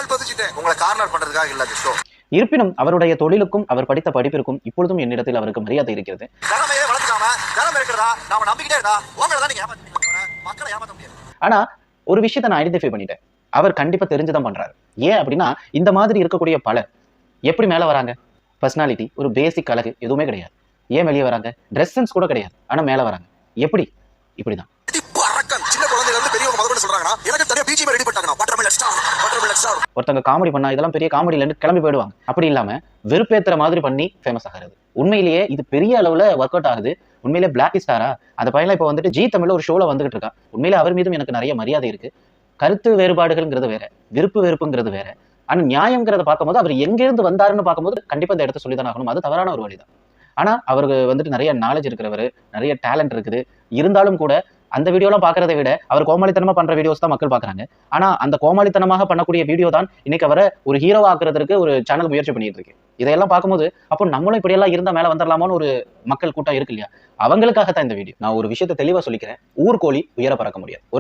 கால் பதிச்சுட்டேன் உங்களை கார்னர் பண்றதுக்காக இல்ல அந்த ஷோ. இருப்பினும் அவருடைய தொழிலுக்கும் அவர் படித்த படிப்பிற்கும் இப்பொழுதும் என்னிடத்தில் அவருக்கு மரியாதை இருக்கிறது. திறமையே வளர்த்துக்காம திறமை இருக்கிறதா நாம நம்பிக்கிட்டே இருந்தா உங்களை தான் நீங்க ஏமாத்த மக்களை ஏமாத்த முடியாது. ஆனா ஒரு விஷயத்தை நான் ஐடென்டிஃபை பண்ணிட்டேன், அவர் கண்டிப்பா தெரிஞ்சுதான் பண்றாரு. ஏன் அப்படின்னா இந்த மாதிரி இருக்கக்கூடிய பலர் எப்படி மேல வராங்க? பர்சனாலிட்டி, ஒரு பேசிக் அழகு எதுவுமே கிடையாது. ஏன் வெளியே வராங்க? ட்ரெஸ் சென்ஸ் கூட கிடையாது, ஆனா மேல வராங்க. எப்படி? இப்படிதான். சின்ன குழந்தைங்க வந்து பெரியவங்க முதல்ல சொல்றாங்கன்னா எனக்கு தனியா பிஜிஎம் ரெடி பண்ணிட்டாங்க. ஒருத்தங்க காமெடி பண்ணா இதெல்லாம் பெரிய காமெடியில இருந்து கிளம்பி போயிடுவாங்க. அப்படி இல்லாம வெறுப்பேத்துற மாதிரி பண்ணி ஃபேமஸ் ஆகிறது. உண்மையிலேயே இது பெரிய அளவுல ஒர்க் அவுட் ஆகுது. உண்மையிலே பிளாக் ஸ்டாரா அந்த பையன் இப்ப வந்துட்டு ஜி தமிழ்ல ஒரு ஷோல வந்துகிட்டு இருக்கா. உண்மையிலே அவர் மீதும் எனக்கு நிறைய மரியாதை இருக்கு. கருத்து வேறுபாடுகள்ங்கிறது வேற, விருப்பு வெறுப்புங்கிறது வேற. ஆனா நியாயம்ங்கிறத பார்க்கும்போது அவர் எங்க இருந்து வந்தாருன்னு பார்க்கும்போது கண்டிப்பா இந்த இடத்த சொல்லிதான் ஆகணும். அது தவறான ஒரு வழிதான். ஆனா அவருக்கு வந்துட்டு நிறைய நாலேஜ் இருக்கிறவர், நிறைய டேலண்ட் இருக்குது. இருந்தாலும் கூட அந்த வீடியோலாம் பார்க்கறதை விட அவர் கோமாளித்தனமா பண்ற வீடியோஸ் தான் மக்கள் பார்க்கறாங்க. ஆனா அந்த கோமாளித்தனமாக பண்ணக்கூடிய வீடியோ தான் இன்னைக்கு அவரை ஒரு ஹீரோவா ஆக்குறதுக்கு ஒரு சேனல் முயற்சி பண்ணிட்டு இருக்கு. இதையெல்லாம் பார்க்கும்போது அப்போ நம்மளும் இப்படி எல்லாம் இருந்தா மேல வந்துடலாமோன்னு ஒரு மக்கள் கூட்டம் இருக்கு இல்லையா? அவங்களுக்காகத்தான் இந்த வீடியோ. நான் ஒரு விஷயத்தை தெளிவா சொல்லிக்கிறேன். ஊர்கோழி உயர பறக்க முடியாது.